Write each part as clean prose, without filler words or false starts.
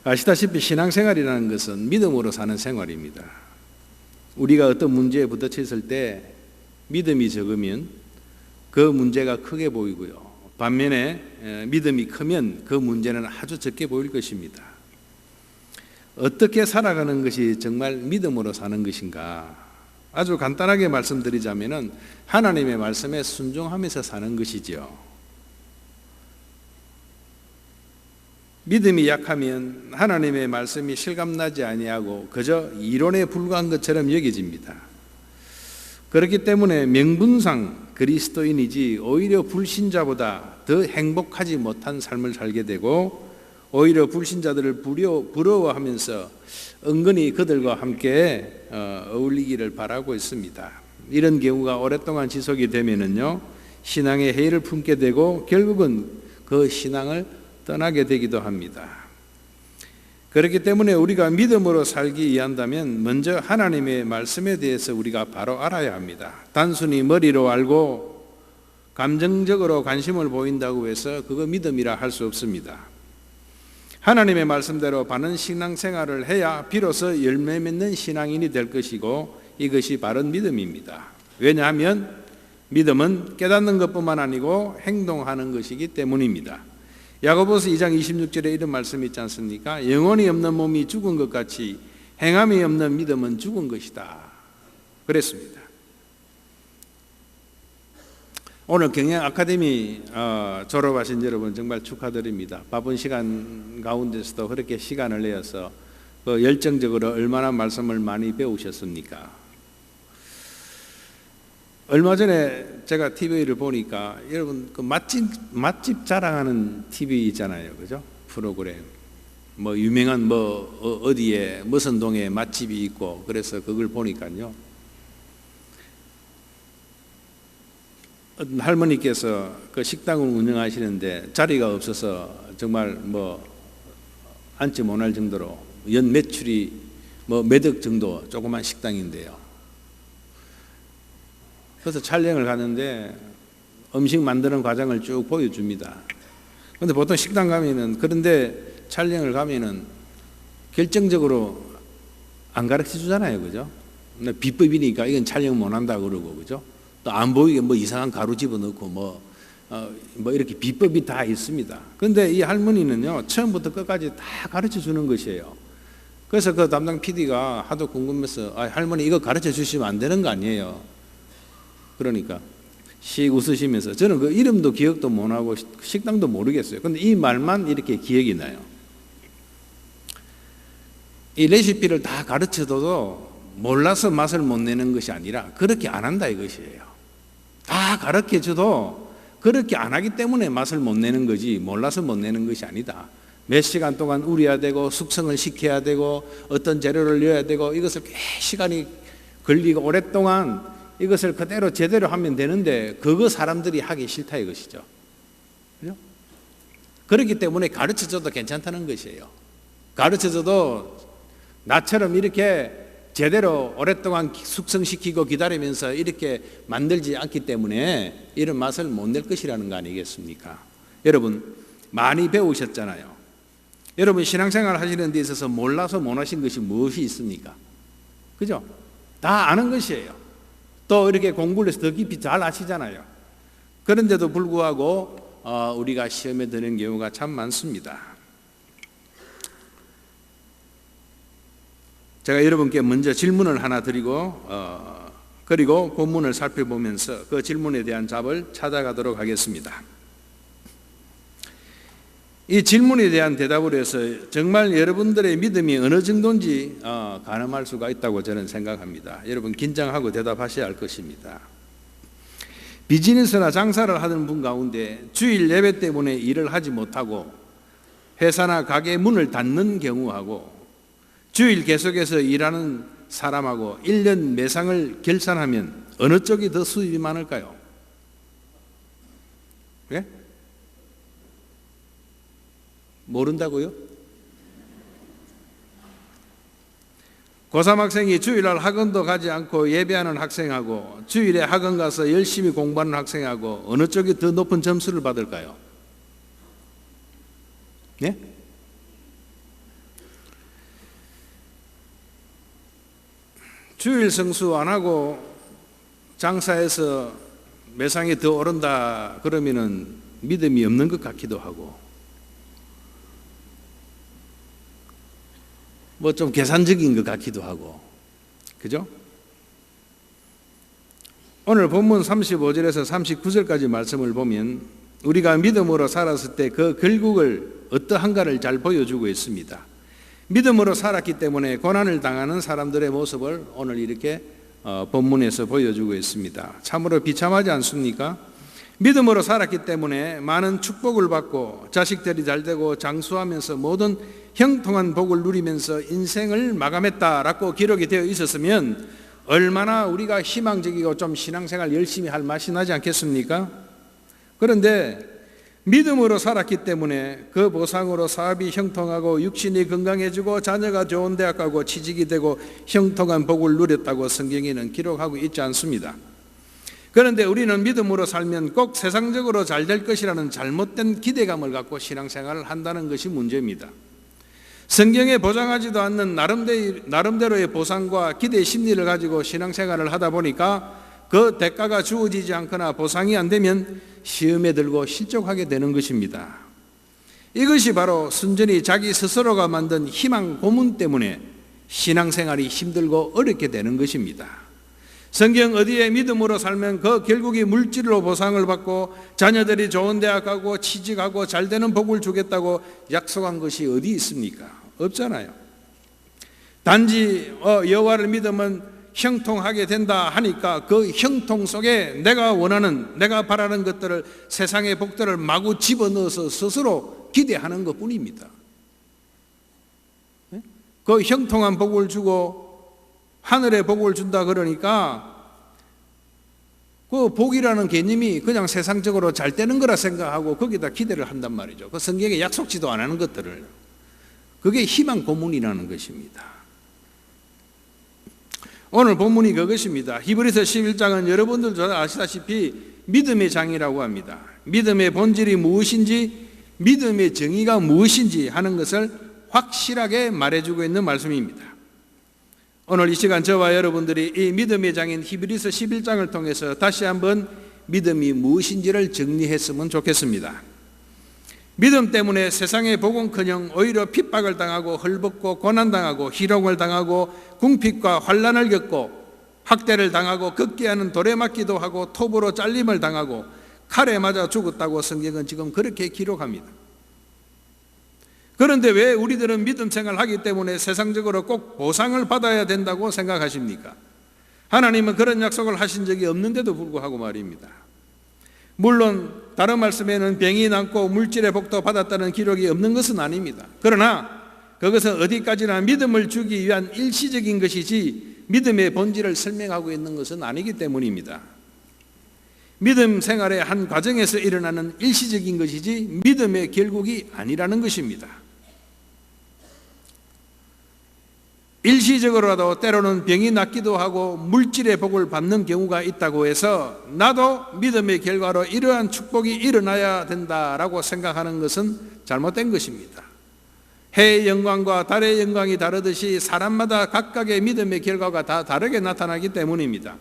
아시다시피 신앙생활이라는 것은 믿음으로 사는 생활입니다. 우리가 어떤 문제에 부딪혀 있을 때 믿음이 적으면 그 문제가 크게 보이고요. 반면에 믿음이 크면 그 문제는 아주 적게 보일 것입니다. 어떻게 살아가는 것이 정말 믿음으로 사는 것인가? 아주 간단하게 말씀드리자면 하나님의 말씀에 순종하면서 사는 것이지요. 믿음이 약하면 하나님의 말씀이 실감나지 아니하고 그저 이론에 불과한 것처럼 여겨집니다. 그렇기 때문에 명분상 그리스도인이지 오히려 불신자보다 더 행복하지 못한 삶을 살게 되고 오히려 불신자들을 부러워하면서 은근히 그들과 함께 어울리기를 바라고 있습니다. 이런 경우가 오랫동안 지속이 되면은요, 신앙의 해이를 품게 되고 결국은 그 신앙을 떠나게 되기도 합니다. 그렇기 때문에 우리가 믿음으로 살기 위한다면 먼저 하나님의 말씀에 대해서 우리가 바로 알아야 합니다. 단순히 머리로 알고 감정적으로 관심을 보인다고 해서 그거 믿음이라 할 수 없습니다. 하나님의 말씀대로 바른 신앙생활을 해야 비로소 열매 맺는 신앙인이 될 것이고 이것이 바른 믿음입니다. 왜냐하면 믿음은 깨닫는 것뿐만 아니고 행동하는 것이기 때문입니다. 야고보서 2장 26절에 이런 말씀이 있지 않습니까? 영혼이 없는 몸이 죽은 것 같이 행함이 없는 믿음은 죽은 것이다. 그랬습니다. 오늘 경영 아카데미 졸업하신 여러분 정말 축하드립니다. 바쁜 시간 가운데서도 그렇게 시간을 내어서 열정적으로 얼마나 말씀을 많이 배우셨습니까? 얼마 전에 제가 TV를 보니까 여러분 그 맛집 자랑하는 TV 있잖아요, 그죠? 프로그램 뭐 유명한 뭐 어디에 무슨 동에 맛집이 있고 그래서 그걸 보니까요, 어떤 할머니께서 그 식당을 운영하시는데 자리가 없어서 정말 뭐 앉지 못할 정도로 연 매출이 뭐 몇 억 정도 조그만 식당인데요. 그래서 촬영을 가는데 음식 만드는 과정을 쭉 보여줍니다. 그런데 보통 식당 가면은 그런데 촬영을 가면은 결정적으로 안 가르쳐 주잖아요, 그죠? 비법이니까 이건 촬영 못 한다 그러고, 그죠? 또 안 보이게 뭐 이상한 가루 집어넣고 뭐 이렇게 비법이 다 있습니다. 그런데 이 할머니는요, 처음부터 끝까지 다 가르쳐 주는 것이에요. 그래서 그 담당 PD가 하도 궁금해서 할머니 이거 가르쳐 주시면 안 되는 거 아니에요? 그러니까 씩 웃으시면서 저는 그 이름도 기억도 못하고 식당도 모르겠어요. 그런데 이 말만 이렇게 기억이 나요. 이 레시피를 다 가르쳐줘도 몰라서 맛을 못 내는 것이 아니라 그렇게 안 한다 이것이에요. 다 가르쳐줘도 그렇게 안 하기 때문에 맛을 못 내는 거지 몰라서 못 내는 것이 아니다. 몇 시간 동안 우려야 되고 숙성을 시켜야 되고 어떤 재료를 넣어야 되고 이것을 꽤 시간이 걸리고 오랫동안 이것을 그대로 제대로 하면 되는데 그거 사람들이 하기 싫다 이것이죠. 그죠? 그렇기 때문에 가르쳐줘도 괜찮다는 것이에요. 가르쳐줘도 나처럼 이렇게 제대로 오랫동안 숙성시키고 기다리면서 이렇게 만들지 않기 때문에 이런 맛을 못 낼 것이라는 거 아니겠습니까? 여러분 많이 배우셨잖아요. 여러분 신앙생활 하시는 데 있어서 몰라서 못 하신 것이 무엇이 있습니까? 그죠? 다 아는 것이에요. 또 이렇게 공부를 해서 더 깊이 잘 아시잖아요. 그런데도 불구하고 우리가 시험에 드는 경우가 참 많습니다. 제가 여러분께 먼저 질문을 하나 드리고 그리고 본문을 살펴보면서 그 질문에 대한 답을 찾아가도록 하겠습니다. 이 질문에 대한 대답을 해서 정말 여러분들의 믿음이 어느 정도인지 가늠할 수가 있다고 저는 생각합니다. 여러분 긴장하고 대답하셔야 할 것입니다. 비즈니스나 장사를 하는 분 가운데 주일 예배 때문에 일을 하지 못하고 회사나 가게 문을 닫는 경우하고 주일 계속해서 일하는 사람하고 1년 매상을 결산하면 어느 쪽이 더 수입이 많을까요? 예? 모른다고요? 고3 학생이 주일날 학원도 가지 않고 예배하는 학생하고 주일에 학원 가서 열심히 공부하는 학생하고 어느 쪽이 더 높은 점수를 받을까요? 네? 주일 성수 안 하고 장사해서 매상이 더 오른다 그러면은 믿음이 없는 것 같기도 하고, 뭐 좀 계산적인 것 같기도 하고, 그죠? 오늘 본문 35절에서 39절까지 말씀을 보면 우리가 믿음으로 살았을 때 그 결국을 어떠한가를 잘 보여주고 있습니다. 믿음으로 살았기 때문에 고난을 당하는 사람들의 모습을 오늘 이렇게 본문에서 보여주고 있습니다. 참으로 비참하지 않습니까? 믿음으로 살았기 때문에 많은 축복을 받고 자식들이 잘되고 장수하면서 모든 형통한 복을 누리면서 인생을 마감했다라고 기록이 되어 있었으면 얼마나 우리가 희망적이고 좀 신앙생활 열심히 할 맛이 나지 않겠습니까? 그런데 믿음으로 살았기 때문에 그 보상으로 사업이 형통하고 육신이 건강해지고 자녀가 좋은 대학 가고 취직이 되고 형통한 복을 누렸다고 성경에는 기록하고 있지 않습니다. 그런데 우리는 믿음으로 살면 꼭 세상적으로 잘 될 것이라는 잘못된 기대감을 갖고 신앙생활을 한다는 것이 문제입니다. 성경에 보장하지도 않는 나름대로의 보상과 기대 심리를 가지고 신앙생활을 하다 보니까 그 대가가 주어지지 않거나 보상이 안 되면 시험에 들고 실족하게 되는 것입니다. 이것이 바로 순전히 자기 스스로가 만든 희망 고문 때문에 신앙생활이 힘들고 어렵게 되는 것입니다. 성경 어디에 믿음으로 살면 그 결국이 물질로 보상을 받고 자녀들이 좋은 대학 가고 취직하고 잘되는 복을 주겠다고 약속한 것이 어디 있습니까? 없잖아요. 단지 여호와를 믿으면 형통하게 된다 하니까 그 형통 속에 내가 원하는, 내가 바라는 것들을, 세상의 복들을 마구 집어넣어서 스스로 기대하는 것뿐입니다. 그 형통한 복을 주고 하늘의 복을 준다 그러니까 그 복이라는 개념이 그냥 세상적으로 잘 되는 거라 생각하고 거기다 기대를 한단 말이죠. 그 성경에 약속지도 안 하는 것들을. 그게 희망 고문이라는 것입니다. 오늘 본문이 그것입니다. 히브리서 11장은 여러분들도 아시다시피 믿음의 장이라고 합니다. 믿음의 본질이 무엇인지, 믿음의 정의가 무엇인지 하는 것을 확실하게 말해주고 있는 말씀입니다. 오늘 이 시간 저와 여러분들이 이 믿음의 장인 히브리서 11장을 통해서 다시 한번 믿음이 무엇인지를 정리했으면 좋겠습니다. 믿음 때문에 세상의 복은커녕 오히려 핍박을 당하고 헐벗고 고난당하고 희롱을 당하고 궁핍과 환난을 겪고 학대를 당하고 걷기하는 돌에 맞기도 하고 톱으로 잘림을 당하고 칼에 맞아 죽었다고 성경은 지금 그렇게 기록합니다. 그런데 왜 우리들은 믿음 생활을 하기 때문에 세상적으로 꼭 보상을 받아야 된다고 생각하십니까? 하나님은 그런 약속을 하신 적이 없는데도 불구하고 말입니다. 물론 다른 말씀에는 병이 낫고 물질의 복도 받았다는 기록이 없는 것은 아닙니다. 그러나 그것은 어디까지나 믿음을 주기 위한 일시적인 것이지 믿음의 본질을 설명하고 있는 것은 아니기 때문입니다. 믿음 생활의 한 과정에서 일어나는 일시적인 것이지 믿음의 결국이 아니라는 것입니다. 일시적으로라도 때로는 병이 낫기도 하고 물질의 복을 받는 경우가 있다고 해서 나도 믿음의 결과로 이러한 축복이 일어나야 된다라고 생각하는 것은 잘못된 것입니다. 해의 영광과 달의 영광이 다르듯이 사람마다 각각의 믿음의 결과가 다 다르게 나타나기 때문입니다.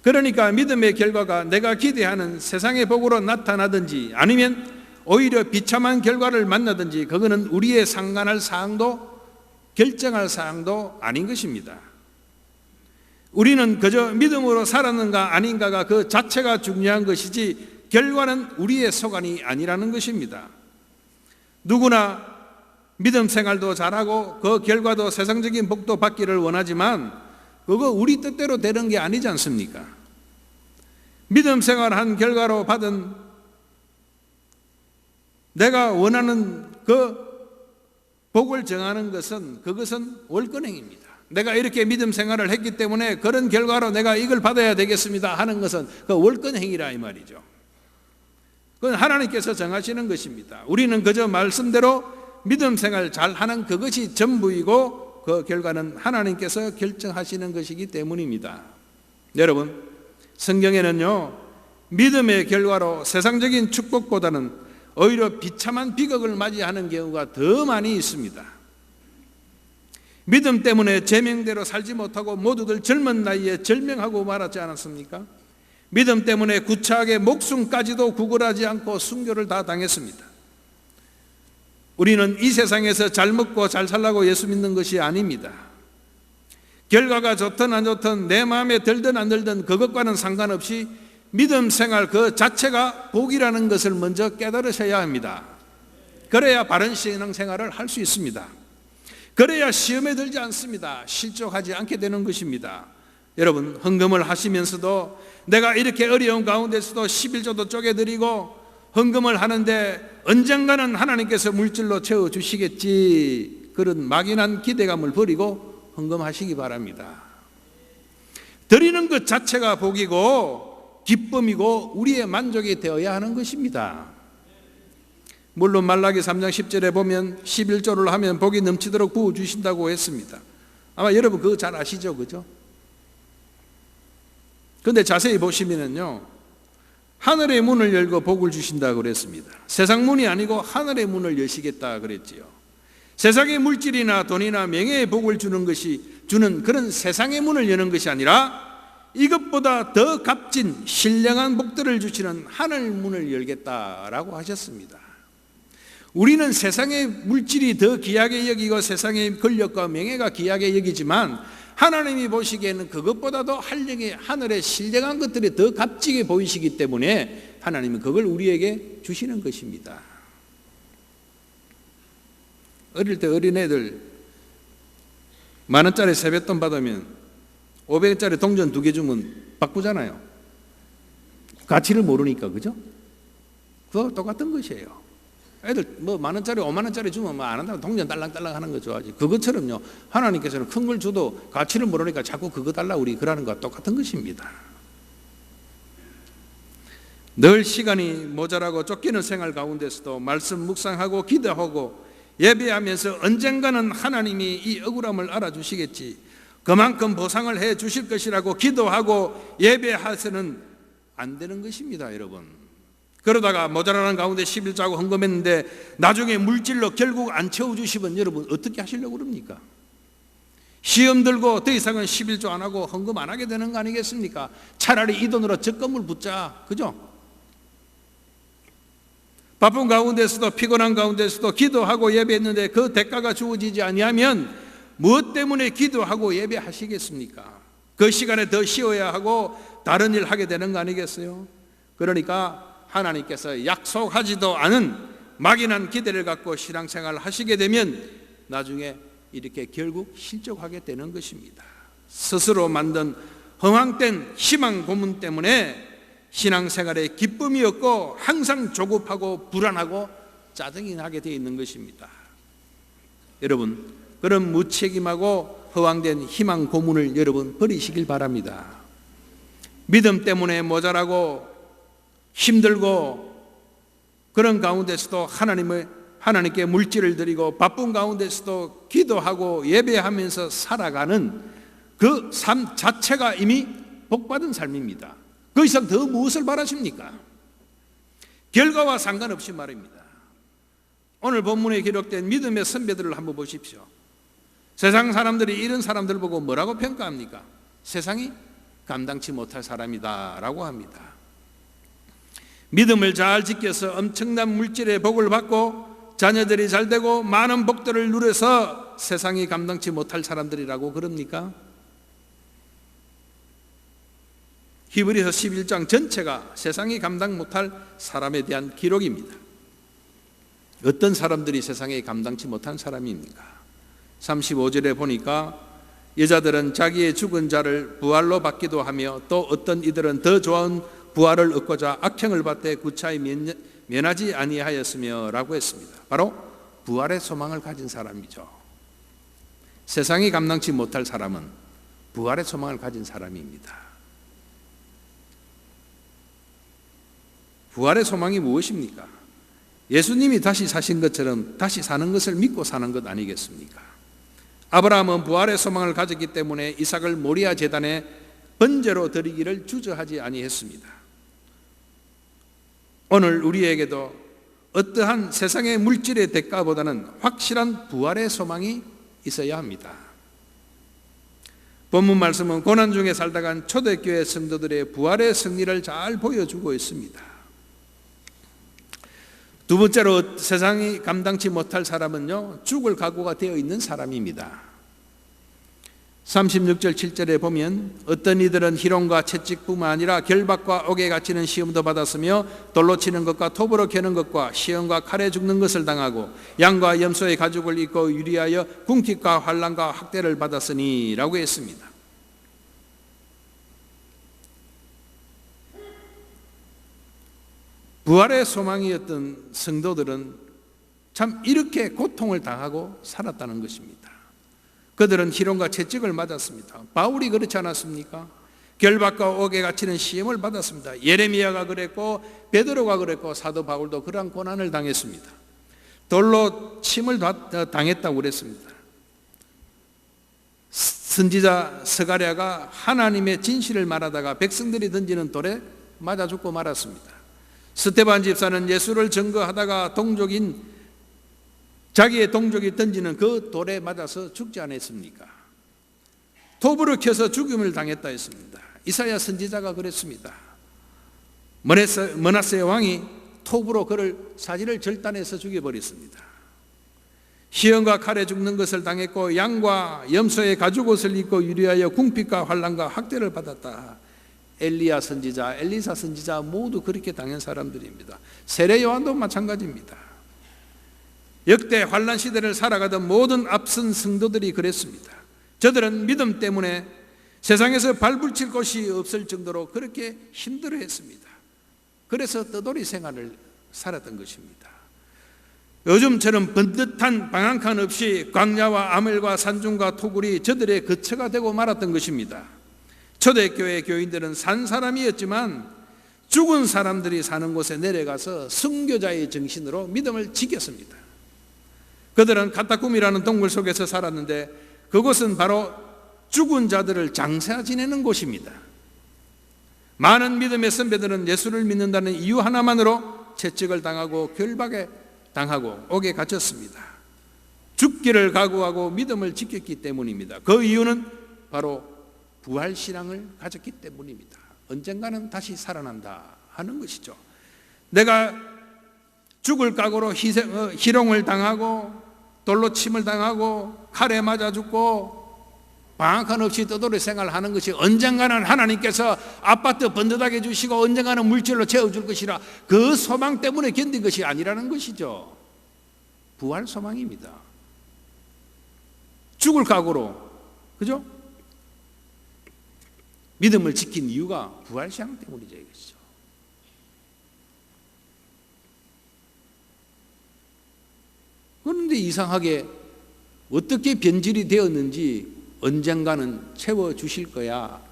그러니까 믿음의 결과가 내가 기대하는 세상의 복으로 나타나든지 아니면 오히려 비참한 결과를 만나든지 그거는 우리의 상관할 사항도 결정할 사항도 아닌 것입니다. 우리는 그저 믿음으로 살았는가 아닌가가 그 자체가 중요한 것이지 결과는 우리의 소관이 아니라는 것입니다. 누구나 믿음 생활도 잘하고 그 결과도 세상적인 복도 받기를 원하지만 그거 우리 뜻대로 되는 게 아니지 않습니까? 믿음 생활한 결과로 받은 내가 원하는 그 복을 정하는 것은 그것은 월권행입니다. 내가 이렇게 믿음 생활을 했기 때문에 그런 결과로 내가 이걸 받아야 되겠습니다 하는 것은 그 월권행이라 이 말이죠. 그건 하나님께서 정하시는 것입니다. 우리는 그저 말씀대로 믿음 생활 잘하는 그것이 전부이고 그 결과는 하나님께서 결정하시는 것이기 때문입니다. 여러분, 성경에는요 믿음의 결과로 세상적인 축복보다는 오히려 비참한 비극을 맞이하는 경우가 더 많이 있습니다. 믿음 때문에 제명대로 살지 못하고 모두들 젊은 나이에 절명하고 말았지 않았습니까? 믿음 때문에 구차하게 목숨까지도 구걸하지 않고 순교를 다 당했습니다. 우리는 이 세상에서 잘 먹고 잘 살라고 예수 믿는 것이 아닙니다. 결과가 좋든 안 좋든 내 마음에 들든 안 들든 그것과는 상관없이 믿음 생활 그 자체가 복이라는 것을 먼저 깨달으셔야 합니다. 그래야 바른 신앙생활을 할 수 있습니다. 그래야 시험에 들지 않습니다. 실족하지 않게 되는 것입니다. 여러분, 헌금을 하시면서도 내가 이렇게 어려운 가운데서도 11조도 쪼개드리고 헌금을 하는데 언젠가는 하나님께서 물질로 채워주시겠지, 그런 막연한 기대감을 버리고 헌금하시기 바랍니다. 드리는 것 자체가 복이고 기쁨이고 우리의 만족이 되어야 하는 것입니다. 물론 말라기 3장 10절에 보면 11조를 하면 복이 넘치도록 부어주신다고 했습니다. 아마 여러분 그거 잘 아시죠? 그죠? 그런데 자세히 보시면요, 하늘의 문을 열고 복을 주신다고 그랬습니다. 세상 문이 아니고 하늘의 문을 여시겠다 그랬지요. 세상의 물질이나 돈이나 명예의 복을 주는 그런 세상의 문을 여는 것이 아니라 이것보다 더 값진 신령한 복들을 주시는 하늘 문을 열겠다라고 하셨습니다. 우리는 세상의 물질이 더 귀하게 여기고 세상의 권력과 명예가 귀하게 여기지만 하나님이 보시기에는 그것보다도 하늘의 신령한 것들이 더 값지게 보이시기 때문에 하나님은 그걸 우리에게 주시는 것입니다. 어릴 때 어린애들 10,000원짜리 세뱃돈 받으면 500원짜리 동전 2개 주면 바꾸잖아요. 가치를 모르니까, 그죠? 그거 똑같은 것이에요. 애들 10,000원짜리 50,000원짜리 주면 안 한다고 동전 딸랑딸랑 하는 거 좋아하지. 그것처럼요, 하나님께서는 큰 걸 줘도 가치를 모르니까 자꾸 그거 달라 우리 그러는 거와 똑같은 것입니다. 늘 시간이 모자라고 쫓기는 생활 가운데서도 말씀 묵상하고 기도하고 예배하면서 언젠가는 하나님이 이 억울함을 알아주시겠지, 그만큼 보상을 해 주실 것이라고 기도하고 예배해서는 안 되는 것입니다. 여러분, 그러다가 모자라는 가운데 11조하고 헌금했는데 나중에 물질로 결국 안 채워주시면 여러분 어떻게 하시려고 그럽니까? 시험 들고 더 이상은 11조 안 하고 헌금 안 하게 되는 거 아니겠습니까? 차라리 이 돈으로 적금을 붓자, 그죠? 바쁜 가운데서도 피곤한 가운데서도 기도하고 예배했는데 그 대가가 주어지지 아니하면 무엇 때문에 기도하고 예배하시겠습니까? 그 시간에 더 쉬어야 하고 다른 일 하게 되는 거 아니겠어요? 그러니까 하나님께서 약속하지도 않은 막연한 기대를 갖고 신앙생활을 하시게 되면 나중에 이렇게 결국 실족하게 되는 것입니다. 스스로 만든 허황된 희망 고문 때문에 신앙생활에 기쁨이 없고 항상 조급하고 불안하고 짜증이 나게 되어 있는 것입니다. 여러분, 그런 무책임하고 허황된 희망 고문을 여러분 버리시길 바랍니다. 믿음 때문에 모자라고 힘들고 그런 가운데서도 하나님께 물질을 드리고 바쁜 가운데서도 기도하고 예배하면서 살아가는 그 삶 자체가 이미 복받은 삶입니다. 그 이상 더 무엇을 바라십니까? 결과와 상관없이 말입니다. 오늘 본문에 기록된 믿음의 선배들을 한번 보십시오. 세상 사람들이 이런 사람들 보고 뭐라고 평가합니까? 세상이 감당치 못할 사람이다 라고 합니다. 믿음을 잘 지켜서 엄청난 물질의 복을 받고 자녀들이 잘 되고 많은 복들을 누려서 세상이 감당치 못할 사람들이라고 그럽니까? 히브리서 11장 전체가 세상이 감당 못할 사람에 대한 기록입니다. 어떤 사람들이 세상에 감당치 못한 사람입니까? 35절에 보니까 여자들은 자기의 죽은 자를 부활로 받기도 하며 또 어떤 이들은 더 좋은 부활을 얻고자 악행을 받되 구차히 면하지 아니하였으며 라고 했습니다. 바로 부활의 소망을 가진 사람이죠. 세상이 감당치 못할 사람은 부활의 소망을 가진 사람입니다. 부활의 소망이 무엇입니까? 예수님이 다시 사신 것처럼 다시 사는 것을 믿고 사는 것 아니겠습니까? 아브라함은 부활의 소망을 가졌기 때문에 이삭을 모리아 제단에 번제로 드리기를 주저하지 아니했습니다. 오늘 우리에게도 어떠한 세상의 물질의 대가보다는 확실한 부활의 소망이 있어야 합니다. 본문 말씀은 고난 중에 살다간 초대교회 성도들의 부활의 승리를 잘 보여주고 있습니다. 두 번째로 세상이 감당치 못할 사람은요, 죽을 각오가 되어 있는 사람입니다. 36절 7절에 보면 어떤 이들은 희롱과 채찍뿐만 아니라 결박과 옥에 갇히는 시험도 받았으며 돌로 치는 것과 톱으로 캐는 것과 시험과 칼에 죽는 것을 당하고 양과 염소의 가죽을 입고 유리하여 궁핍과 환난과 학대를 받았으니 라고 했습니다. 부활의 소망이었던 성도들은 참 이렇게 고통을 당하고 살았다는 것입니다. 그들은 희롱과 채찍을 맞았습니다. 바울이 그렇지 않았습니까? 결박과 옥에 갇히는 시험을 받았습니다. 예레미야가 그랬고 베드로가 그랬고 사도 바울도 그러한 고난을 당했습니다. 돌로 침을 당했다고 그랬습니다. 선지자 스가랴가 하나님의 진실을 말하다가 백성들이 던지는 돌에 맞아 죽고 말았습니다. 스데반 집사는 예수를 증거하다가 자기의 동족이 던지는 그 돌에 맞아서 죽지 않았습니까? 톱으로 켜서 죽임을 당했다 했습니다. 이사야 선지자가 그랬습니다. 므낫세 왕이 톱으로 그를 사지를 절단해서 죽여버렸습니다. 시험과 칼에 죽는 것을 당했고 양과 염소의 가죽옷을 입고 유리하여 궁핍과 환난과 학대를 받았다. 엘리야 선지자, 엘리사 선지자 모두 그렇게 당한 사람들입니다. 세례 요한도 마찬가지입니다. 역대 환난 시대를 살아가던 모든 앞선 성도들이 그랬습니다. 저들은 믿음 때문에 세상에서 발붙일 곳이 없을 정도로 그렇게 힘들어했습니다. 그래서 떠돌이 생활을 살았던 것입니다. 요즘처럼 번듯한 방한칸 없이 광야와 아멜과 산중과 토굴이 저들의 거처가 되고 말았던 것입니다. 초대교회 교인들은 산 사람이었지만 죽은 사람들이 사는 곳에 내려가서 순교자의 정신으로 믿음을 지켰습니다. 그들은 카타쿰이라는 동굴 속에서 살았는데 그곳은 바로 죽은 자들을 장사 지내는 곳입니다. 많은 믿음의 선배들은 예수를 믿는다는 이유 하나만으로 채찍을 당하고 결박에 당하고 옥에 갇혔습니다. 죽기를 각오하고 믿음을 지켰기 때문입니다. 그 이유는 바로 부활신앙을 가졌기 때문입니다. 언젠가는 다시 살아난다 하는 것이죠. 내가 죽을 각오로 희롱을 당하고 돌로 침을 당하고 칼에 맞아 죽고 방황칸 없이 떠돌이 생활하는 것이 언젠가는 하나님께서 아파트 번듯하게 주시고 언젠가는 물질로 채워줄 것이라 그 소망 때문에 견딘 것이 아니라는 것이죠. 부활 소망입니다. 죽을 각오로, 그죠? 믿음을 지킨 이유가 부활신앙 때문이죠. 이것이죠. 그런데 이상하게 어떻게 변질이 되었는지 언젠가는 채워주실 거야.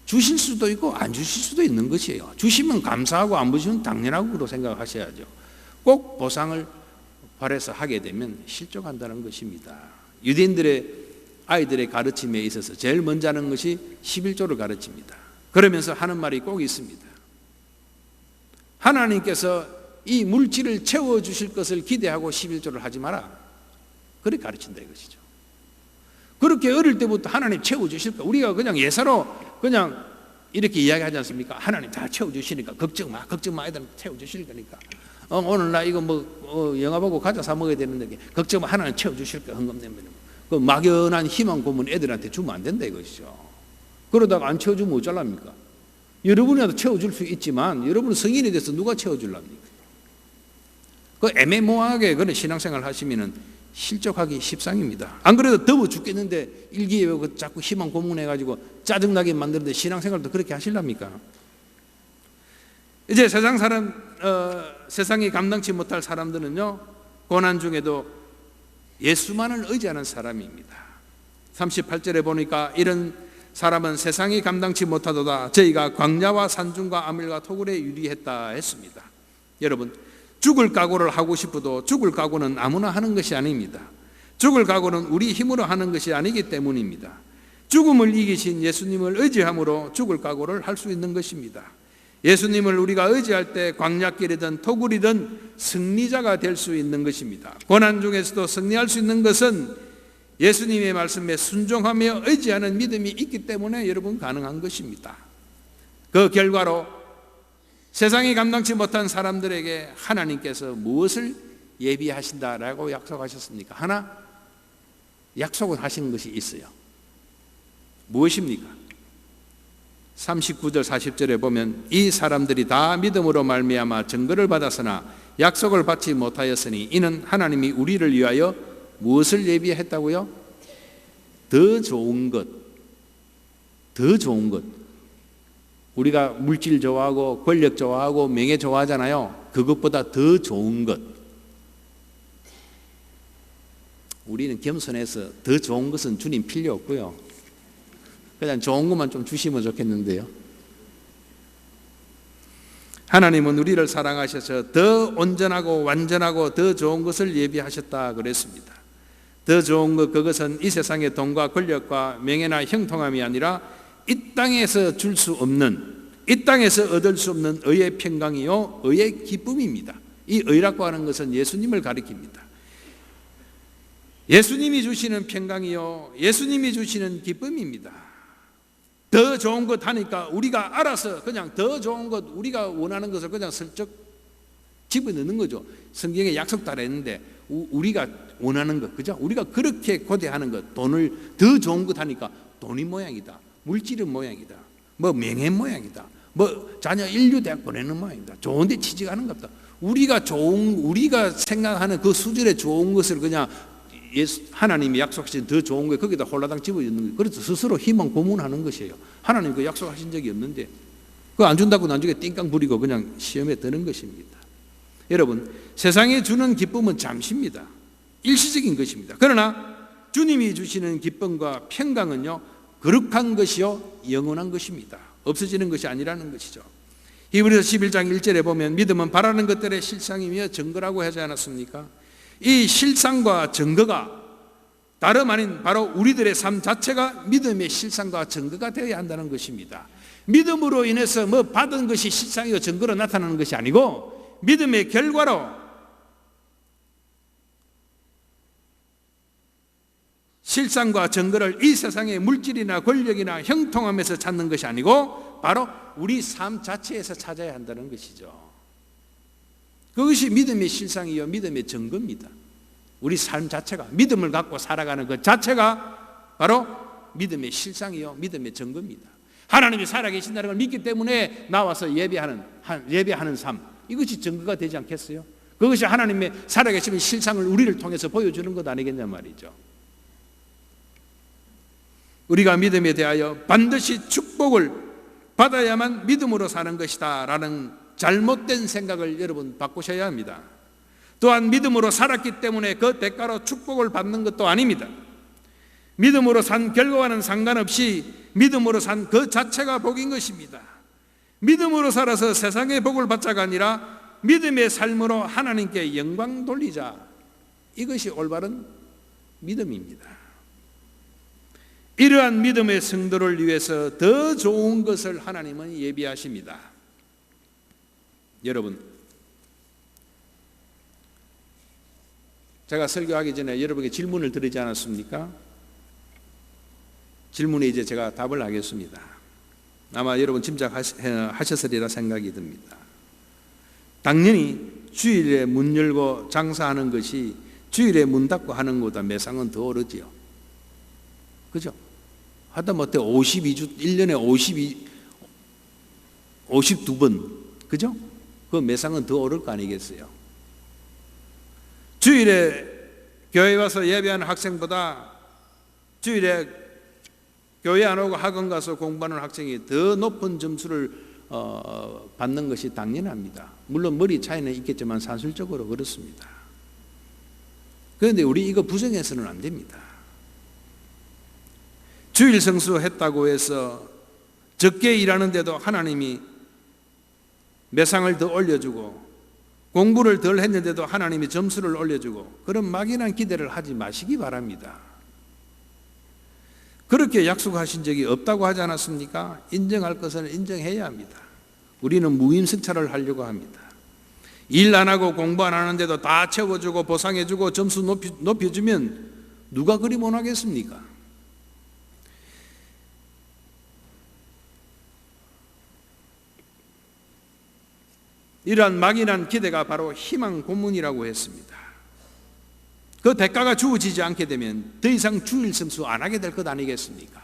주실 수도 있고 안 주실 수도 있는 것이에요. 주시면 감사하고 안 주시면 당연하고 생각하셔야죠. 꼭 보상을 바라서 하게 되면 실족한다는 것입니다. 유대인들의 아이들의 가르침에 있어서 제일 먼저 하는 것이 11조를 가르칩니다. 그러면서 하는 말이 꼭 있습니다. 하나님께서 이 물질을 채워주실 것을 기대하고 11조를 하지 마라. 그렇게 가르친다 이것이죠. 그렇게 어릴 때부터 하나님 채워주실 거야. 우리가 그냥 예사로 그냥 이렇게 이야기하지 않습니까? 하나님 다 채워주시니까 걱정 마 애들은 채워주실 거니까. 오늘 나 이거 영화 보고 과자 사 먹어야 되는데 걱정 마, 하나님 채워주실 거야. 헌금 내면 그 막연한 희망 고문 애들한테 주면 안 된다 이것이죠. 그러다가 안 채워주면 어쩌랍니까? 여러분이라도 채워줄 수 있지만 여러분은 성인이 돼서 누가 채워줄랍니까? 그 애매모호하게 그런 신앙생활 하시면은 실족하기 십상입니다. 안 그래도 더워 죽겠는데 일기에 자꾸 희망 고문해가지고 짜증나게 만드는데 신앙생활도 그렇게 하실랍니까? 이제 세상이 감당치 못할 사람들은요, 고난 중에도 예수만을 의지하는 사람입니다. 38절에 보니까 이런 사람은 세상이 감당치 못하도다. 저희가 광야와 산중과 아멜과 토굴에 유리했다 했습니다. 여러분, 죽을 각오를 하고 싶어도 죽을 각오는 아무나 하는 것이 아닙니다. 죽을 각오는 우리 힘으로 하는 것이 아니기 때문입니다. 죽음을 이기신 예수님을 의지함으로 죽을 각오를 할 수 있는 것입니다. 예수님을 우리가 의지할 때 광야길이든 토굴이든 승리자가 될 수 있는 것입니다. 고난 중에서도 승리할 수 있는 것은 예수님의 말씀에 순종하며 의지하는 믿음이 있기 때문에 여러분 가능한 것입니다. 그 결과로 세상이 감당치 못한 사람들에게 하나님께서 무엇을 예비하신다라고 약속하셨습니까? 하나 약속을 하신 것이 있어요. 무엇입니까? 39절 40절에 보면 이 사람들이 다 믿음으로 말미암아 증거를 받았으나 약속을 받지 못하였으니 이는 하나님이 우리를 위하여 무엇을 예비했다고요? 더 좋은 것. 더 좋은 것. 우리가 물질 좋아하고 권력 좋아하고 명예 좋아하잖아요. 그것보다 더 좋은 것. 우리는 겸손해서 더 좋은 것은 주님 필요 없고요. 그냥 좋은 것만 좀 주시면 좋겠는데요. 하나님은 우리를 사랑하셔서 더 온전하고 완전하고 더 좋은 것을 예비하셨다 그랬습니다. 더 좋은 것, 그것은 이 세상의 돈과 권력과 명예나 형통함이 아니라 이 땅에서 줄 수 없는, 이 땅에서 얻을 수 없는 의의 평강이요 의의 기쁨입니다. 이 의라고 하는 것은 예수님을 가리킵니다. 예수님이 주시는 평강이요 예수님이 주시는 기쁨입니다. 더 좋은 것 하니까 우리가 알아서 그냥 더 좋은 것, 우리가 원하는 것을 그냥 슬쩍 집어넣는 거죠. 성경에 약속도 안 했는데 우리가 원하는 것, 그죠? 우리가 그렇게 고대하는 것, 돈을 더 좋은 것 하니까 돈이 모양이다, 물질은 모양이다, 뭐 명예 모양이다, 뭐 자녀 인류대학 보내는 모양이다, 좋은데 취직하는 것 같다. 우리가 생각하는 그 수준의 좋은 것을 그냥 하나님이 약속하신 더 좋은 거 거기다 홀라당 집어넣는 거예요. 그래서 스스로 희망 고문하는 것이에요. 하나님 그 약속하신 적이 없는데 그거 안 준다고 나중에 띵깡 부리고 그냥 시험에 드는 것입니다. 여러분, 세상에 주는 기쁨은 잠시입니다. 일시적인 것입니다. 그러나 주님이 주시는 기쁨과 평강은요 거룩한 것이요 영원한 것입니다. 없어지는 것이 아니라는 것이죠. 히브리서 11장 1절에 보면 믿음은 바라는 것들의 실상이며 증거라고 하지 않았습니까? 이 실상과 증거가 다름 아닌 바로 우리들의 삶 자체가 믿음의 실상과 증거가 되어야 한다는 것입니다. 믿음으로 인해서 뭐 받은 것이 실상이고 증거로 나타나는 것이 아니고 믿음의 결과로 실상과 증거를 이 세상의 물질이나 권력이나 형통함에서 찾는 것이 아니고 바로 우리 삶 자체에서 찾아야 한다는 것이죠. 그것이 믿음의 실상이요 믿음의 증거입니다. 우리 삶 자체가 믿음을 갖고 살아가는 것 자체가 바로 믿음의 실상이요 믿음의 증거입니다. 하나님이 살아계신다는 걸 믿기 때문에 나와서 예배하는 삶, 이것이 증거가 되지 않겠어요? 그것이 하나님의 살아계신 실상을 우리를 통해서 보여주는 것 아니겠냐 말이죠. 우리가 믿음에 대하여 반드시 축복을 받아야만 믿음으로 사는 것이다 라는 잘못된 생각을 여러분 바꾸셔야 합니다. 또한 믿음으로 살았기 때문에 그 대가로 축복을 받는 것도 아닙니다. 믿음으로 산 결과와는 상관없이 믿음으로 산 그 자체가 복인 것입니다. 믿음으로 살아서 세상의 복을 받자가 아니라 믿음의 삶으로 하나님께 영광 돌리자, 이것이 올바른 믿음입니다. 이러한 믿음의 성도를 위해서 더 좋은 것을 하나님은 예비하십니다. 여러분, 제가 설교하기 전에 여러분에게 질문을 드리지 않았습니까? 질문에 이제 제가 답을 하겠습니다. 아마 여러분 짐작하셨으리라 생각이 듭니다. 당연히 주일에 문 열고 장사하는 것이 주일에 문 닫고 하는 것보다 매상은 더 오르지요. 그죠? 하다못해 52주, 1년에 52번, 그죠? 그 매상은 더 오를 거 아니겠어요? 주일에 교회 와서 예배하는 학생보다 주일에 교회 안 오고 학원 가서 공부하는 학생이 더 높은 점수를 받는 것이 당연합니다. 물론 머리 차이는 있겠지만 산술적으로 그렇습니다. 그런데 우리 이거 부정해서는 안 됩니다. 주일 성수했다고 해서 적게 일하는데도 하나님이 매상을 더 올려주고 공부를 덜 했는데도 하나님이 점수를 올려주고 그런 막연한 기대를 하지 마시기 바랍니다. 그렇게 약속하신 적이 없다고 하지 않았습니까? 인정할 것은 인정해야 합니다. 우리는 무임승차를 하려고 합니다. 일 안 하고 공부 안 하는데도 다 채워주고 보상해주고 점수 높여주면 누가 그리 원하겠습니까? 이러한 막연한 기대가 바로 희망 고문이라고 했습니다. 그 대가가 주어지지 않게 되면 더 이상 주일 성수 안 하게 될 것 아니겠습니까?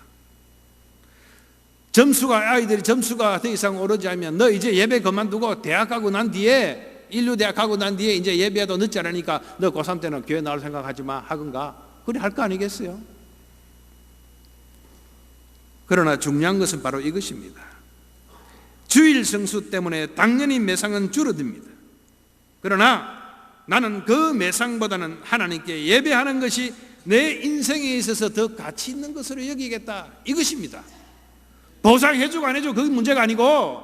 아이들이 점수가 더 이상 오르지 않으면 너 이제 예배 그만두고 대학 가고 난 뒤에 인류대학 가고 난 뒤에 이제 예배도 늦지 않으니까 너 고3 때는 교회 나올 생각하지 마 하건가? 그래 할 거 아니겠어요? 그러나 중요한 것은 바로 이것입니다. 주일 성수 때문에 당연히 매상은 줄어듭니다. 그러나 나는 그 매상보다는 하나님께 예배하는 것이 내 인생에 있어서 더 가치 있는 것으로 여기겠다, 이것입니다. 보상해주고 안 해주고 그게 문제가 아니고,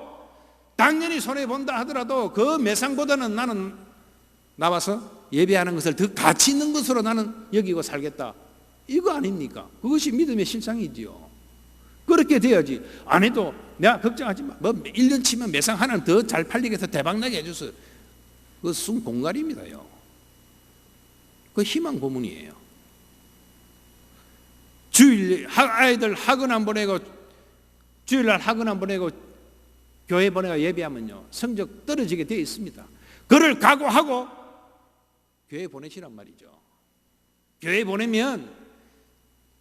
당연히 손해본다 하더라도 그 매상보다는 나는 나와서 예배하는 것을 더 가치 있는 것으로 나는 여기고 살겠다, 이거 아닙니까? 그것이 믿음의 실상이지요. 그렇게 돼야지. 안 해도 내가 걱정하지 마, 뭐 1년 치면 매상 하나는 더 잘 팔리게 해서 대박나게 해줘서, 그거 순 공갈입니다요. 그 희망 고문이에요. 주일 아이들 학원 안 보내고, 주일날 학원 안 보내고 교회 보내고 예배하면요 성적 떨어지게 되어 있습니다. 그를 각오하고 교회 보내시란 말이죠. 교회 보내면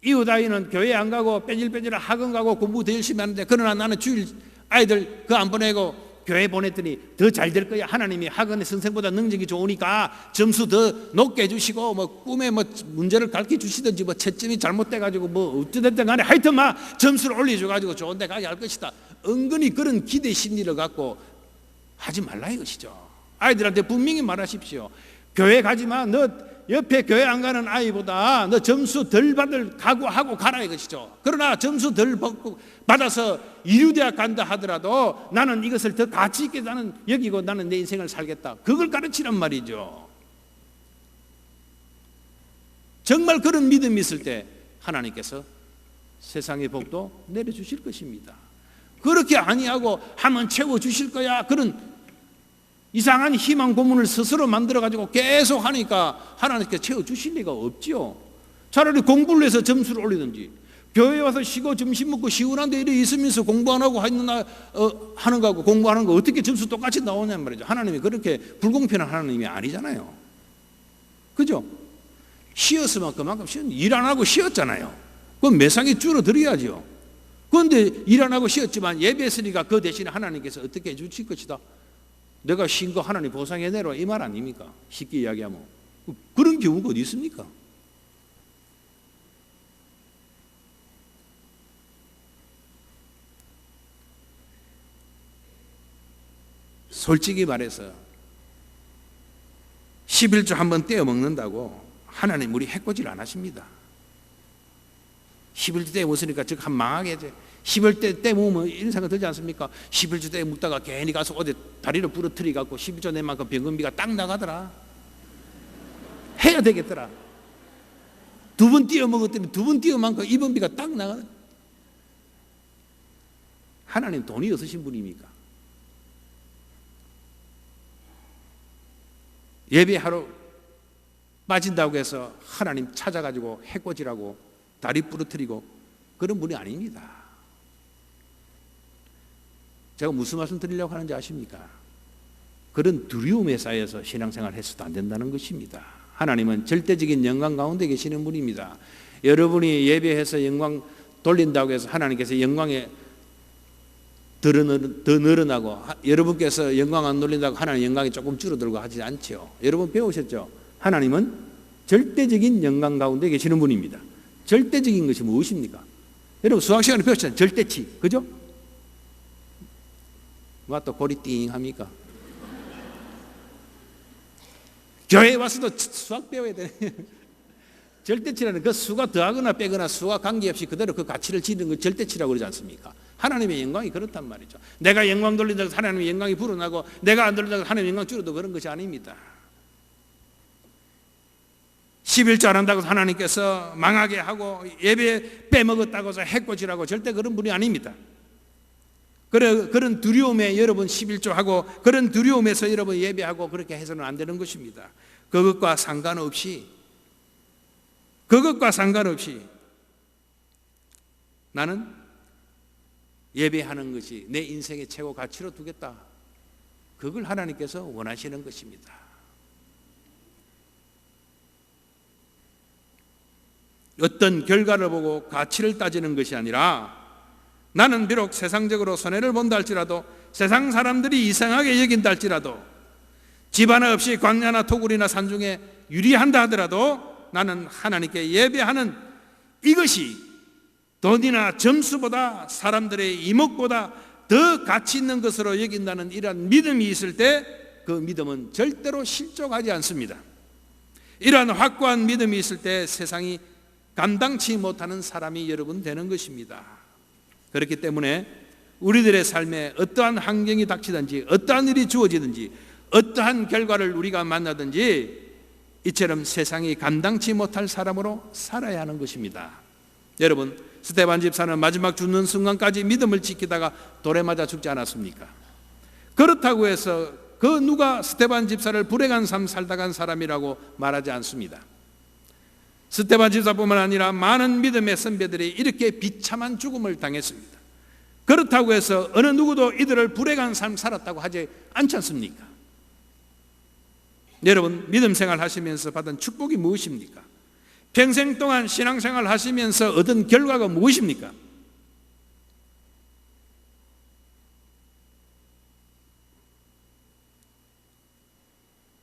이웃 아이는 교회 안 가고 빼질빼질 학원 가고 공부 더 열심히 하는데, 그러나 나는 주일 아이들 그거 안 보내고 교회 보냈더니 더 잘 될 거야. 하나님이 학원의 선생보다 능력이 좋으니까 점수 더 높게 해주시고, 뭐 꿈에 뭐 문제를 가르쳐 주시든지, 뭐 채점이 잘못돼가지고 뭐 어찌됐든 간에 하여튼 막 점수를 올려줘가지고 좋은 데 가게 할 것이다. 은근히 그런 기대 심리를 갖고 하지 말라 이것이죠. 아이들한테 분명히 말하십시오. 교회 가지 마. 너 옆에 교회 안 가는 아이보다 너 점수 덜 받을 각오하고 가라 이것이죠. 그러나 점수 덜 받아서 이류대학 간다 하더라도 나는 이것을 더 가치 있게 나는 여기고 나는 내 인생을 살겠다, 그걸 가르치란 말이죠. 정말 그런 믿음이 있을 때 하나님께서 세상의 복도 내려주실 것입니다. 그렇게 아니하고 하면 채워주실 거야, 그런 이상한 희망 고문을 스스로 만들어가지고 계속 하니까 하나님께 채워주실 리가 없지요. 차라리 공부를 해서 점수를 올리든지, 교회 와서 쉬고 점심 먹고 시원한 데 이래 있으면서 공부 안 하고 하는 거하고 공부하는 거 어떻게 점수 똑같이 나오냔 말이죠. 하나님이 그렇게 불공평한 하나님이 아니잖아요. 그죠? 쉬었으면 그만큼 일 안 하고 쉬었잖아요. 그럼 매상이 줄어들어야죠. 그런데 일 안 하고 쉬었지만 예배했으니까 그 대신에 하나님께서 어떻게 해주실 것이다, 내가 쉰 거 하나님 보상해내라, 이 말 아닙니까? 쉽게 이야기하면. 그런 경우가 어디 있습니까? 솔직히 말해서 11조 한번 떼어 먹는다고 하나님 우리 해코지를 안 하십니다. 11조 떼어 먹으니까 즉 한 망하게 해줘. 11조 떼어 먹으면 이런 생각 들지 않습니까? 11조 떼어 먹다가 괜히 가서 어디 다리를 부러뜨리갖고 11조 낸 만큼 병원비가 딱 나가더라. 해야 되겠더라. 두 번 떼어 먹었더니 두 번 떼어 만큼 입원비가 딱 나가. 하나님 돈이 없으신 분입니까? 예배하러 빠진다고 해서 하나님 찾아가지고 해코지라고 다리 부러뜨리고 그런 분이 아닙니다. 제가 무슨 말씀 드리려고 하는지 아십니까? 그런 두려움에 쌓여서 신앙생활을 해서도 안 된다는 것입니다. 하나님은 절대적인 영광 가운데 계시는 분입니다. 여러분이 예배해서 영광 돌린다고 해서 하나님께서 영광에 더 늘어나고, 여러분께서 영광 안 돌린다고 하나님 영광이 조금 줄어들고 하지 않죠. 여러분 배우셨죠? 하나님은 절대적인 영광 가운데 계시는 분입니다. 절대적인 것이 무엇입니까? 여러분 수학 시간에 배웠잖아요. 절대치, 그죠? 뭐 또 고리 띵합니까? 교회에 와서도 수학 배워야 돼. 절대치라는 그 수가 더하거나 빼거나 수와 관계없이 그대로 그 가치를 지는 거 절대치라고 그러지 않습니까? 하나님의 영광이 그렇단 말이죠. 내가 영광 돌린다고 해서 하나님의 영광이 불어나고 내가 안 돌린다고 해서 하나님의 영광 줄어도 그런 것이 아닙니다. 11조 안 한다고 해서 하나님께서 망하게 하고 예배 빼먹었다고 해서 해코지라고 절대 그런 분이 아닙니다. 그런 두려움에 여러분 11조 하고 그런 두려움에서 여러분 예배하고 그렇게 해서는 안 되는 것입니다. 그것과 상관없이 그것과 상관없이 나는 예배하는 것이 내 인생의 최고 가치로 두겠다. 그걸 하나님께서 원하시는 것입니다. 어떤 결과를 보고 가치를 따지는 것이 아니라 나는 비록 세상적으로 손해를 본다 할지라도, 세상 사람들이 이상하게 여긴다 할지라도, 집 하나 없이 광야나 토굴이나 산중에 유리한다 하더라도 나는 하나님께 예배하는 이것이 돈이나 점수보다, 사람들의 이목보다 더 가치 있는 것으로 여긴다는 이러한 믿음이 있을 때 그 믿음은 절대로 실족하지 않습니다. 이러한 확고한 믿음이 있을 때 세상이 감당치 못하는 사람이 여러분 되는 것입니다. 그렇기 때문에 우리들의 삶에 어떠한 환경이 닥치든지, 어떠한 일이 주어지든지, 어떠한 결과를 우리가 만나든지 이처럼 세상이 감당치 못할 사람으로 살아야 하는 것입니다. 여러분, 스데반 집사는 마지막 죽는 순간까지 믿음을 지키다가 돌에 맞아 죽지 않았습니까? 그렇다고 해서 그 누가 스데반 집사를 불행한 삶 살다 간 사람이라고 말하지 않습니다. 스데반 집사뿐만 아니라 많은 믿음의 선배들이 이렇게 비참한 죽음을 당했습니다. 그렇다고 해서 어느 누구도 이들을 불행한 삶 살았다고 하지 않지 않습니까? 여러분, 믿음 생활 하시면서 받은 축복이 무엇입니까? 평생 동안 신앙생활 하시면서 얻은 결과가 무엇입니까?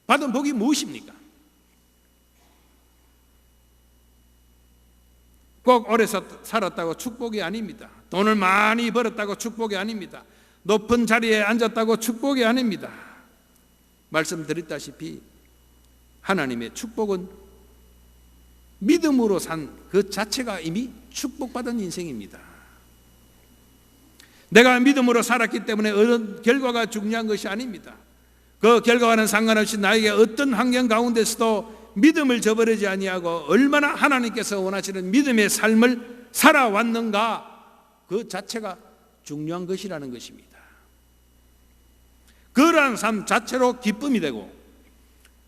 받은 복이 무엇입니까? 꼭 오래 살았다고 축복이 아닙니다. 돈을 많이 벌었다고 축복이 아닙니다. 높은 자리에 앉았다고 축복이 아닙니다. 말씀드렸다시피 하나님의 축복은 믿음으로 산 그 자체가 이미 축복받은 인생입니다. 내가 믿음으로 살았기 때문에 얻은 결과가 중요한 것이 아닙니다. 그 결과와는 상관없이 나에게 어떤 환경 가운데서도 믿음을 저버리지 아니하고 얼마나 하나님께서 원하시는 믿음의 삶을 살아왔는가, 그 자체가 중요한 것이라는 것입니다. 그러한 삶 자체로 기쁨이 되고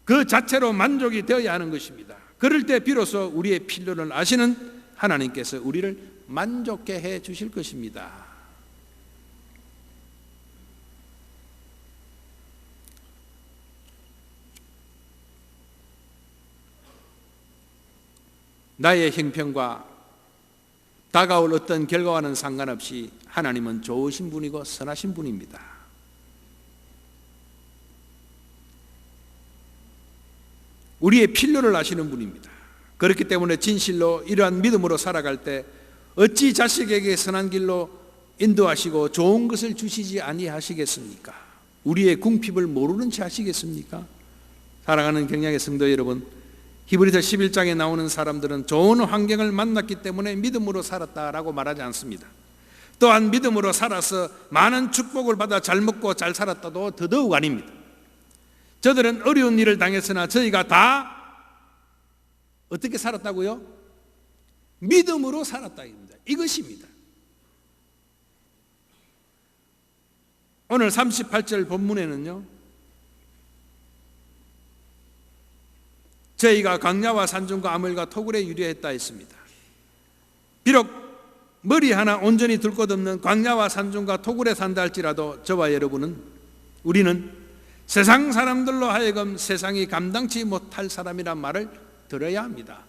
그 자체로 만족이 되어야 하는 것입니다. 그럴 때 비로소 우리의 필요를 아시는 하나님께서 우리를 만족케 해 주실 것입니다. 나의 형편과 다가올 어떤 결과와는 상관없이 하나님은 좋으신 분이고 선하신 분입니다. 우리의 필요를 아시는 분입니다. 그렇기 때문에 진실로 이러한 믿음으로 살아갈 때 어찌 자식에게 선한 길로 인도하시고 좋은 것을 주시지 아니하시겠습니까? 우리의 궁핍을 모르는 채 하시겠습니까? 사랑하는 경량의 성도 여러분, 히브리서 11장에 나오는 사람들은 좋은 환경을 만났기 때문에 믿음으로 살았다라고 말하지 않습니다. 또한 믿음으로 살아서 많은 축복을 받아 잘 먹고 잘 살았다도 더더욱 아닙니다. 저들은 어려운 일을 당했으나 저희가 다 어떻게 살았다고요? 믿음으로 살았다입니다. 이것입니다. 오늘 38절 본문에는요, 저희가 광야와 산중과 아물과 토굴에 유리했다 했습니다. 비록 머리 하나 온전히 둘 것 없는 광야와 산중과 토굴에 산다 할지라도 저와 여러분은, 우리는 세상 사람들로 하여금 세상이 감당치 못할 사람이란 말을 들어야 합니다.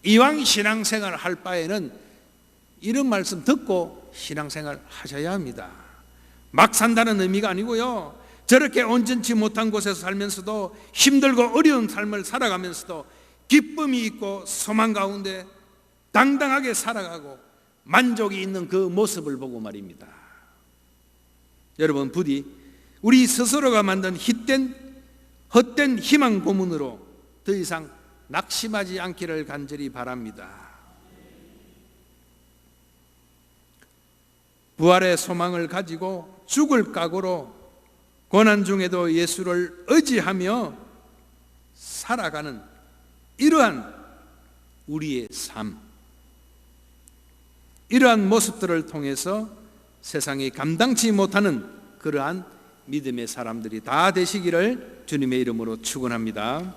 이왕 신앙생활 할 바에는 이런 말씀 듣고 신앙생활 하셔야 합니다. 막 산다는 의미가 아니고요, 저렇게 온전치 못한 곳에서 살면서도 힘들고 어려운 삶을 살아가면서도 기쁨이 있고 소망 가운데 당당하게 살아가고 만족이 있는 그 모습을 보고 말입니다. 여러분, 부디 우리 스스로가 만든 헛된 희망 고문으로 더 이상 낙심하지 않기를 간절히 바랍니다. 부활의 소망을 가지고 죽을 각오로 고난 중에도 예수를 의지하며 살아가는 이러한 우리의 삶, 이러한 모습들을 통해서 세상이 감당치 못하는 그러한 믿음의 사람들이 다 되시기를 주님의 이름으로 축원합니다.